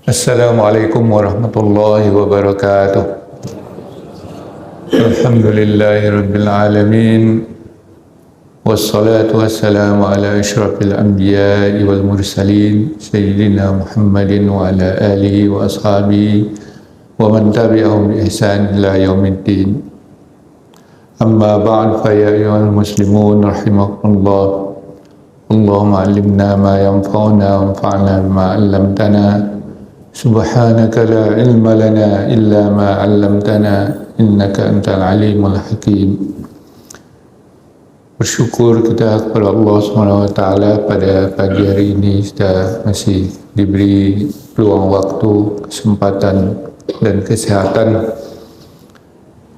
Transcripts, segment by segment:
Assalamualaikum warahmatullahi wabarakatuh. Alhamdulillahi rabbil alamin. Wassalatu wassalamu ala asyrafil anbiya'i wal mursalin Sayyidina Muhammadin wa ala alihi wa ashabihi wa man tabi'ahum bi ihsan ila yaumiddin. Amma ba'd, fa ya ayyuhal muslimun rahimakumullah. Allahumma 'allimna ma yanfa'una wanfa'na bima 'allamtana. Subhanaka la ilma lana illa ma 'allamtana innaka antal alimul hakim. Bersyukur kita kepada Allah SWT pada pagi hari ini kita masih diberi peluang waktu, kesempatan dan kesehatan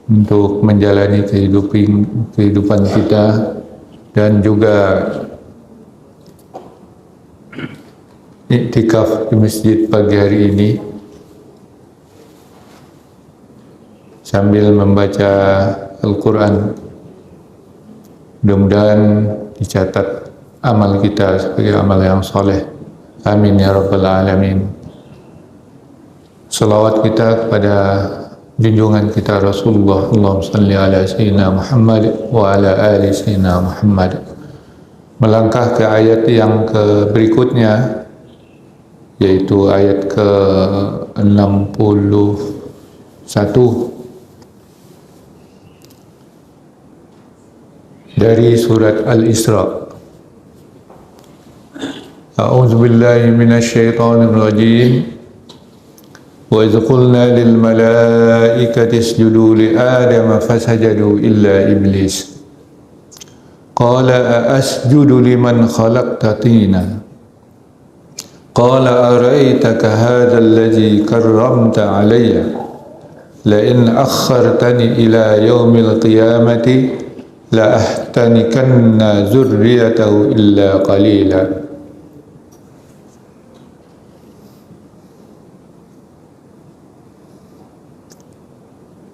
untuk menjalani kehidupan kita dan juga iktikaf di masjid pagi hari ini sambil membaca Al-Quran. Mudah-mudahan dicatat amal kita sebagai amal yang soleh. Amin ya rabbal alamin. Salawat kita kepada junjungan kita Rasulullah, Allahumma salli ala sayyidina Muhammad wa ala ali sayyidina Muhammad. Melangkah ke ayat yang berikutnya, yaitu ayat ke-61 dari surat Al-Isra. A'udzu billahi minasyaitonir rajim. Wa idh qulna lil malaikati isjudu li adama fasajadu illa iblis qala a asjudu liman khalaqta tina qala ara'aytaka hadha alladhi karramta alayya la in akhartani ila yaumil qiyamati la ahtanikanna zurriyatahu illa qalila.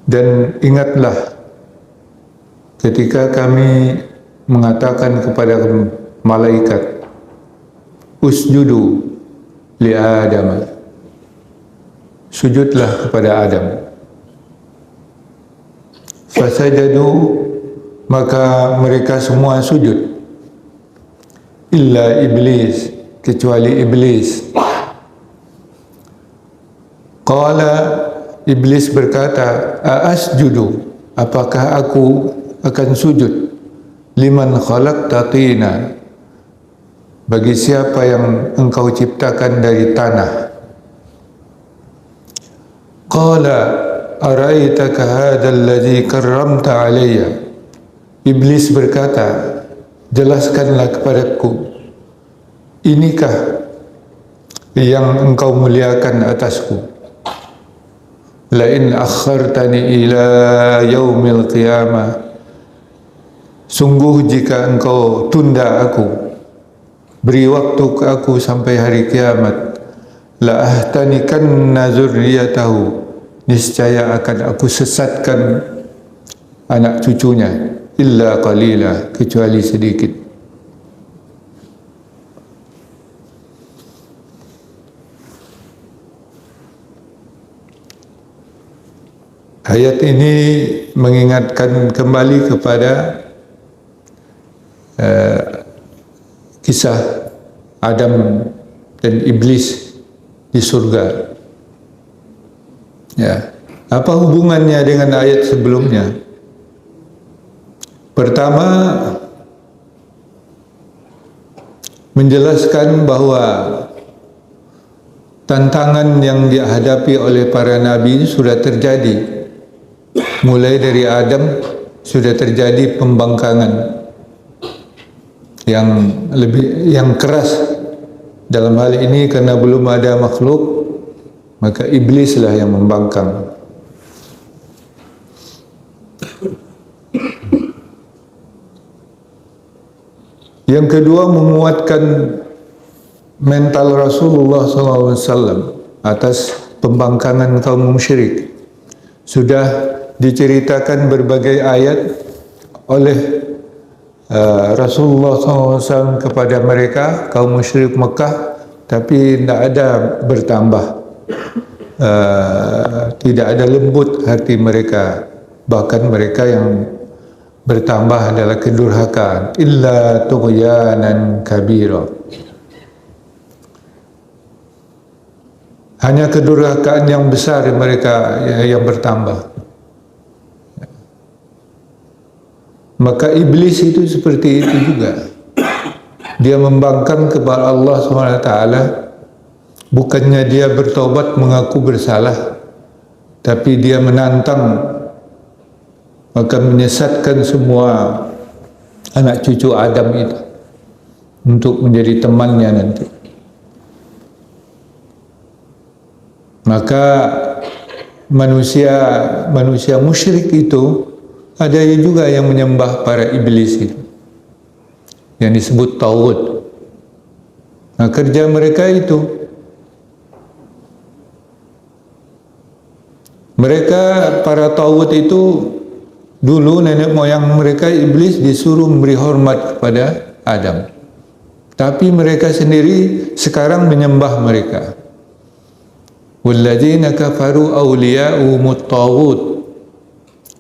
Dan ingatlah ketika kami mengatakan kepada malaikat, usjudu li Adam, sujudlah kepada Adam. Fasajadu, maka mereka semua sujud, illa iblis, kecuali iblis. Qala, iblis berkata, asjudu, apakah aku akan sujud liman khalaqta tina, bagi siapa yang engkau ciptakan dari tanah. Qala ara'aytaka hadzal ladzi karramta alayya, iblis berkata, jelaskanlah kepadaku, inikah yang engkau muliakan atasku. La in akhartani ila yaumil qiyamah, sungguh jika engkau tunda aku, beri waktu ke aku sampai hari kiamat, la ahtanikanna zurriyatahu, niscaya akan aku sesatkan anak cucunya, illa qalila, kecuali sedikit. Ayat ini mengingatkan kembali kepada kisah Adam dan iblis di surga. Ya, apa hubungannya dengan ayat sebelumnya? Pertama, menjelaskan bahwa tantangan yang dihadapi oleh para nabi sudah terjadi. Mulai dari Adam sudah terjadi pembangkangan yang keras. Dalam hal ini karena belum ada makhluk, maka iblislah yang membangkang. Yang kedua, menguatkan mental Rasulullah SAW atas pembangkangan kaum musyrik. Sudah diceritakan berbagai ayat oleh Rasulullah SAW kepada mereka, kaum musyrik Mekah, tapi tidak ada bertambah. tidak ada lembut hati mereka, bahkan mereka yang bertambah adalah kedurhakaan, illa tughyanan kabira. Hanya kedurhakaan yang besar mereka yang bertambah. Maka iblis itu seperti itu juga. Dia membangkang kepada Allah SWT, bukannya dia bertobat mengaku bersalah, tapi dia menantang, maka menyesatkan semua anak cucu Adam itu untuk menjadi temannya nanti. Maka manusia musyrik itu ada juga yang menyembah para iblis itu, yang disebut taghut. Nah, kerja mereka itu, para taghut itu dulu nenek moyang mereka iblis disuruh memberi hormat kepada Adam, tapi mereka sendiri sekarang menyembah mereka. Walladzina kafaru awliya'uhumut taghut.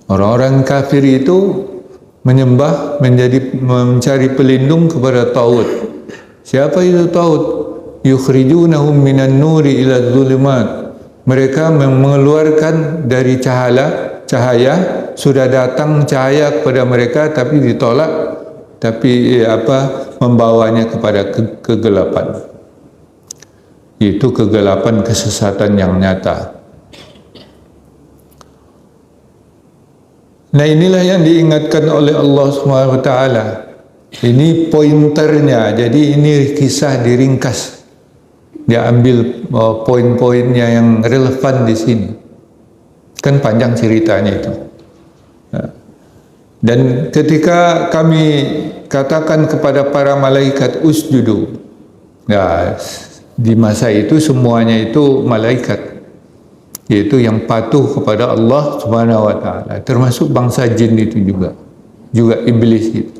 Orang-orang kafir itu mencari pelindung kepada taghut. Siapa itu taghut? Yukhrijunahum minan nuri ila dhulumat. Mereka mengeluarkan dari cahaya, sudah datang cahaya kepada mereka tapi ditolak, tapi membawanya kepada kegelapan. Itu kegelapan kesesatan yang nyata. Nah, inilah yang diingatkan oleh Allah SWT. Ini pointernya, jadi ini kisah diringkas. Dia ambil poin-poinnya yang relevan di sini. Kan panjang ceritanya itu. Dan ketika kami katakan kepada para malaikat usjudu, nah, di masa itu semuanya itu malaikat, yaitu yang patuh kepada Allah Subhanahu wa taala, termasuk bangsa jin itu juga iblis itu.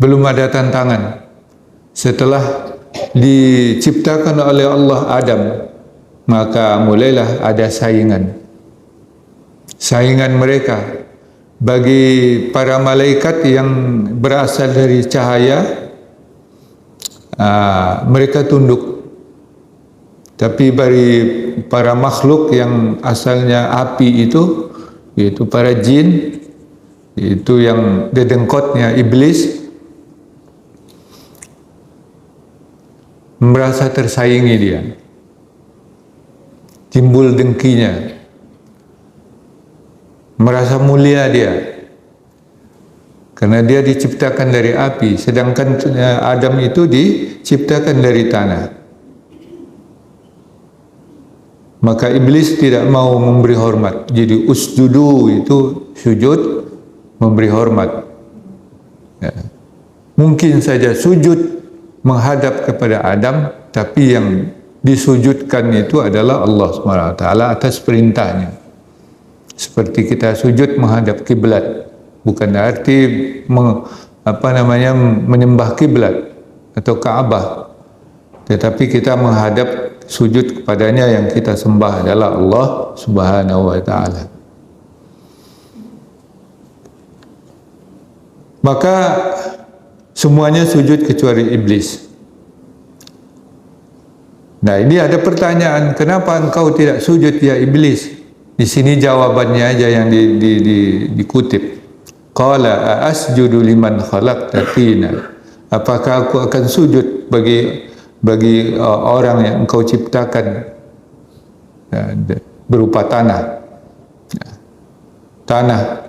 Belum ada tantangan. Setelah diciptakan oleh Allah Adam, maka mulailah ada saingan mereka. Bagi para malaikat yang berasal dari cahaya, mereka tunduk. Tapi bagi para makhluk yang asalnya api itu, yaitu para jin, itu yang dedengkotnya iblis, merasa tersaingi dia, timbul dengkinya, merasa mulia dia, karena dia diciptakan dari api, sedangkan Adam itu diciptakan dari tanah. Maka iblis tidak mau memberi hormat. Jadi usjudu itu sujud, memberi hormat. Ya. Mungkin saja sujud menghadap kepada Adam, tapi yang disujudkan itu adalah Allah SWT atas perintahnya. Seperti kita sujud menghadap kiblat, bukan arti menyembah kiblat atau Ka'bah, tetapi kita menghadap, sujud kepadanya, yang kita sembah adalah Allah Subhanahu wa taala. Maka semuanya sujud kecuali iblis. Nah, ini ada pertanyaan, kenapa engkau tidak sujud ya iblis? Di sini jawabannya aja yang dikutip. Qala asjudu liman khalaqta tina. Apakah aku akan sujud bagi orang yang engkau ciptakan berupa tanah. Tanah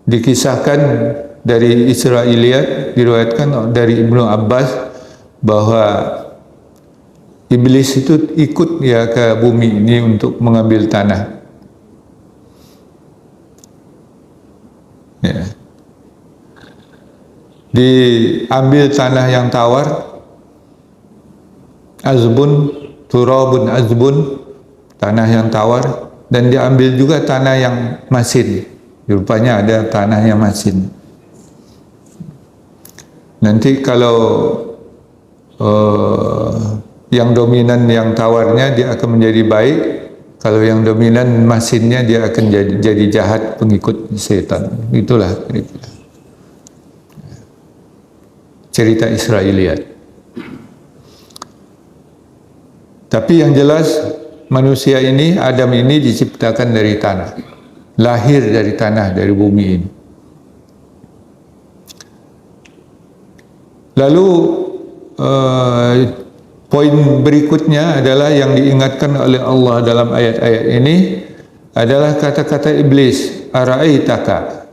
dikisahkan dari Israiliyat, diriwayatkan dari Ibnu Abbas bahwa iblis itu ikut ya ke bumi ini untuk mengambil tanah. Ya. Diambil tanah yang tawar, azbun, turabun azbun, tanah yang tawar, dan diambil juga tanah yang masin. Rupanya ada tanah yang masin. Nanti kalau yang dominan yang tawarnya dia akan menjadi baik, kalau yang dominan mesinnya dia akan jadi jahat, pengikut setan. Itulah cerita Israiliyat. Tapi yang jelas manusia ini, Adam ini diciptakan dari tanah, lahir dari tanah, dari bumi ini. Lalu poin berikutnya adalah yang diingatkan oleh Allah dalam ayat-ayat ini adalah kata-kata iblis, ara'aitaka.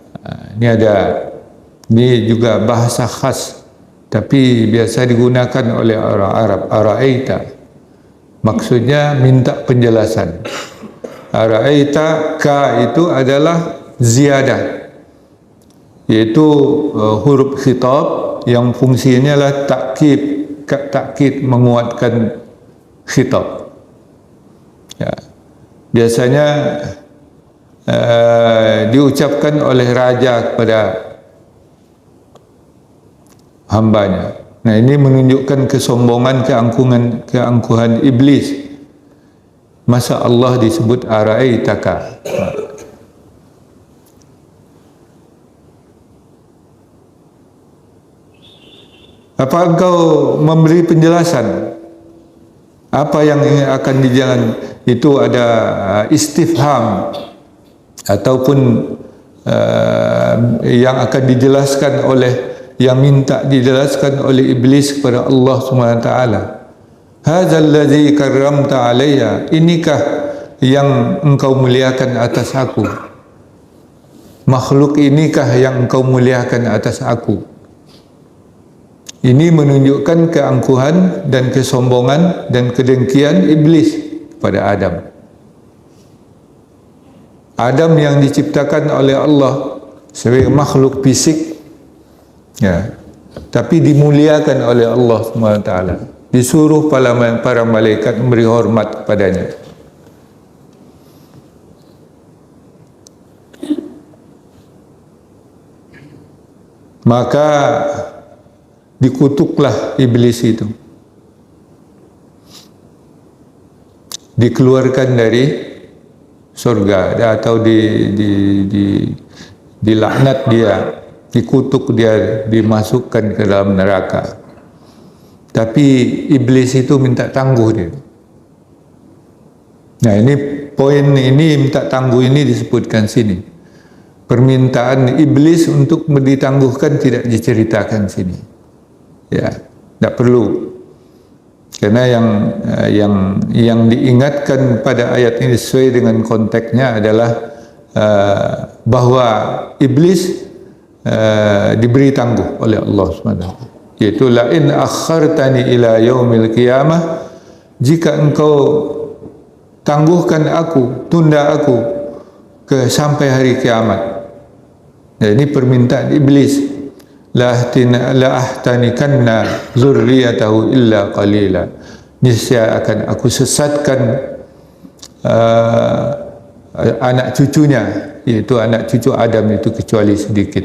Ini juga bahasa khas, tapi biasa digunakan oleh orang Arab. Ara'aita maksudnya minta penjelasan. Ara'aita, ka itu adalah ziyadah, yaitu huruf khitab yang fungsinya adalah takkid, menguatkan khitab. Ya. Biasanya diucapkan oleh raja kepada hambanya. Nah, ini menunjukkan kesombongan, keangkuhan iblis. Masa Allah disebut ara'aitaka. Apa engkau memberi penjelasan? Apa yang akan dijalan? Itu ada istifham ataupun yang akan dijelaskan oleh, yang minta dijelaskan oleh iblis kepada Allah SWT. Hadzal ladzi karramta alayya, inikah yang engkau muliakan atas aku? Makhluk inikah yang engkau muliakan atas aku? Ini menunjukkan keangkuhan dan kesombongan dan kedengkian iblis kepada Adam. Adam yang diciptakan oleh Allah sebagai makhluk fisik, ya, tapi dimuliakan oleh Allah SWT. Disuruh para malaikat memberi hormat kepadanya. Maka dikutuklah iblis itu, dikeluarkan dari surga atau dilaknat dia, dikutuk dia, dimasukkan ke dalam neraka. Tapi iblis itu minta tangguh dia. Nah, ini poin ini, minta tangguh ini disebutkan sini. Permintaan iblis untuk ditangguhkan tidak diceritakan sini. Ya, tidak perlu. Karena yang diingatkan pada ayat ini sesuai dengan konteksnya adalah bahwa iblis diberi tangguh oleh Allah SWT. Yaitu la in akhartani ila yaumil qiyamah, jika engkau tangguhkan aku, tunda aku sampai hari kiamat. Nah, ini permintaan iblis. La ahtanikanna zurriyatahu illa qalila. Niscaya akan aku sesatkan anak cucunya, yaitu anak cucu Adam itu, kecuali sedikit.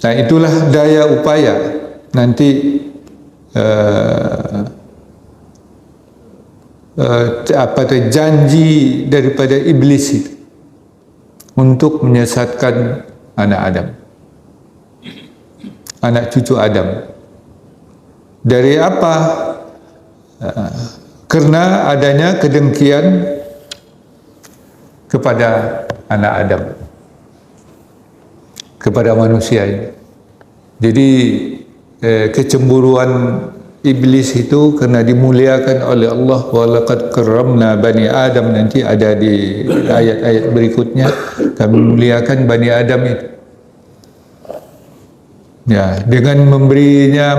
Nah, itulah daya upaya nanti janji daripada iblis itu untuk menyesatkan anak Adam, anak cucu Adam. Dari apa? Karena adanya kedengkian kepada anak Adam, kepada manusia ini. Jadi kecemburuan iblis itu karena dimuliakan oleh Allah. Walaqad karramna bani Adam, nanti ada di ayat-ayat berikutnya, kami muliakan bani Adam itu. Ya, dengan memberinya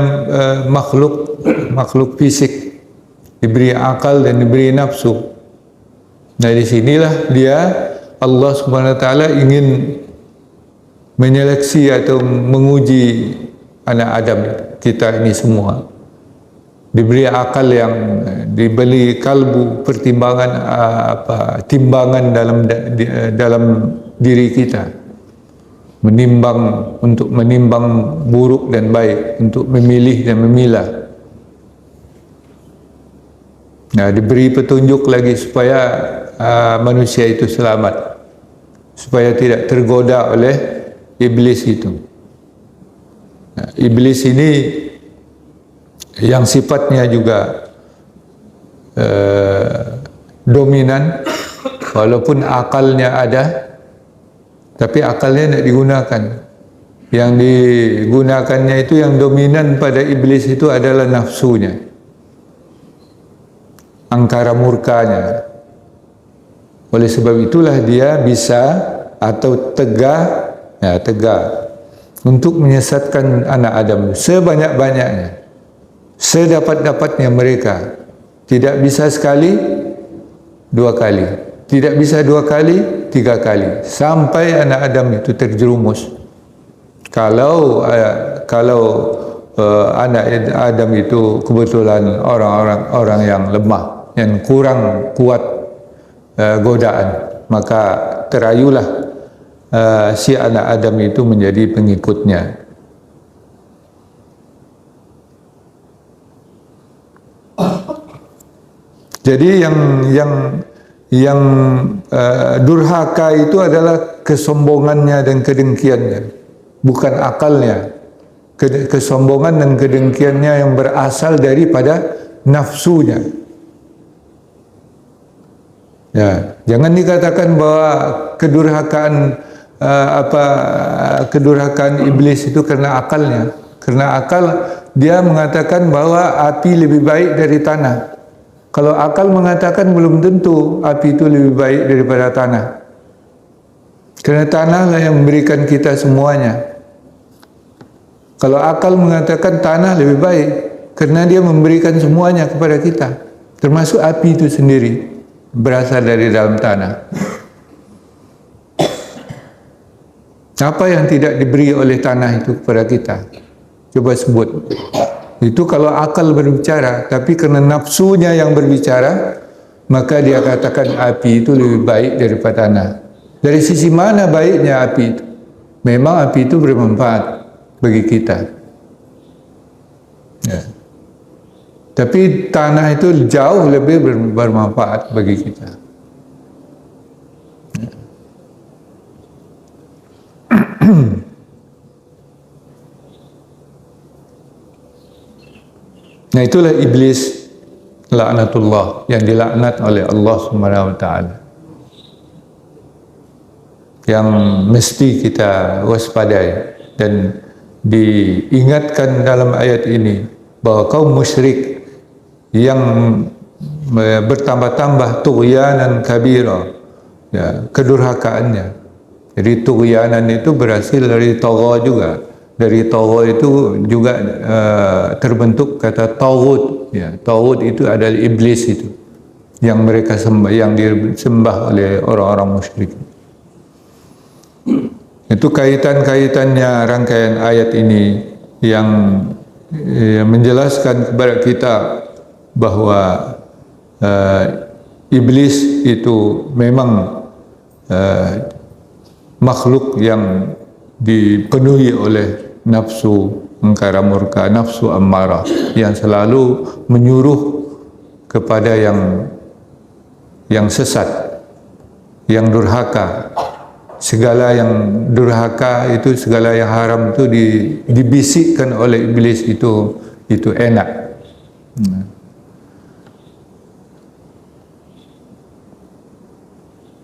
makhluk fisik, diberi akal dan diberi nafsu. Nah, di sinilah dia, Allah SWT ingin menyeleksi atau menguji anak Adam, kita ini semua. Diberi akal, yang diberi kalbu, pertimbangan, timbangan dalam diri kita. menimbang buruk dan baik, untuk memilih dan memilah. Nah, diberi petunjuk lagi supaya manusia itu selamat, supaya tidak tergoda oleh iblis itu. Nah, iblis ini yang sifatnya juga dominan, walaupun akalnya ada, tapi akalnya tidak digunakan. Yang digunakannya itu, yang dominan pada iblis itu adalah nafsunya, angkara murkanya. Oleh sebab itulah dia bisa atau tegak untuk menyesatkan anak Adam sebanyak-banyaknya, sedapat-dapatnya mereka. Tidak bisa sekali, 2 kali. Tidak bisa 2 kali, 3 kali. Sampai anak Adam itu terjerumus. Kalau anak Adam itu kebetulan orang yang lemah, yang kurang kuat godaan, maka terayulah si anak Adam itu menjadi pengikutnya. Jadi yang durhaka itu adalah kesombongannya dan kedengkiannya, bukan akalnya. Kesombongan dan kedengkiannya yang berasal daripada nafsunya. Ya, jangan dikatakan bahwa kedurhakaan iblis itu karena akalnya. Karena akal dia mengatakan bahwa api lebih baik dari tanah. Kalau akal mengatakan belum tentu api itu lebih baik daripada tanah. Karena tanahlah yang memberikan kita semuanya. Kalau akal mengatakan tanah lebih baik, karena dia memberikan semuanya kepada kita, termasuk api itu sendiri berasal dari dalam tanah. Apa yang tidak diberi oleh tanah itu kepada kita? Coba sebut. Itu kalau akal berbicara, tapi karena nafsunya yang berbicara, maka dia katakan api itu lebih baik daripada tanah. Dari sisi mana baiknya api itu? Memang api itu bermanfaat bagi kita. Ya. Tapi tanah itu jauh lebih bermanfaat bagi kita. Ya. Nah, itulah iblis laknatullah, yang dilaknat oleh Allah Subhanahu wa taala. Yang mesti kita waspadai dan diingatkan dalam ayat ini bahwa kaum musyrik yang bertambah-tambah tughyanan kabira, ya, kedurhakaannya. Jadi tughyanan itu berasal dari tagha juga. Dari tagha itu juga terbentuk kata taghut, ya. Taghut itu adalah iblis itu yang mereka sembah, yang disembah oleh orang-orang musyrik. Itu kaitannya rangkaian ayat ini yang menjelaskan kepada kita bahwa iblis itu memang makhluk yang dipenuhi oleh nafsu angkara murka, nafsu ammarah, yang selalu menyuruh kepada yang sesat, yang durhaka. Segala yang durhaka itu, segala yang haram itu dibisikkan oleh iblis itu enak.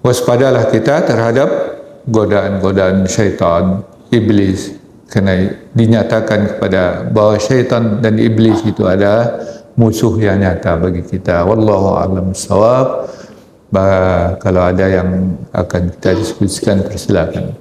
Waspadalah kita terhadap godaan-godaan syaitan, iblis, kerana dinyatakan kepada bahawa syaitan dan iblis itu adalah musuh yang nyata bagi kita. Wallahu a'lam bissawab. Kalau ada yang akan kita diskusikan, persilakan.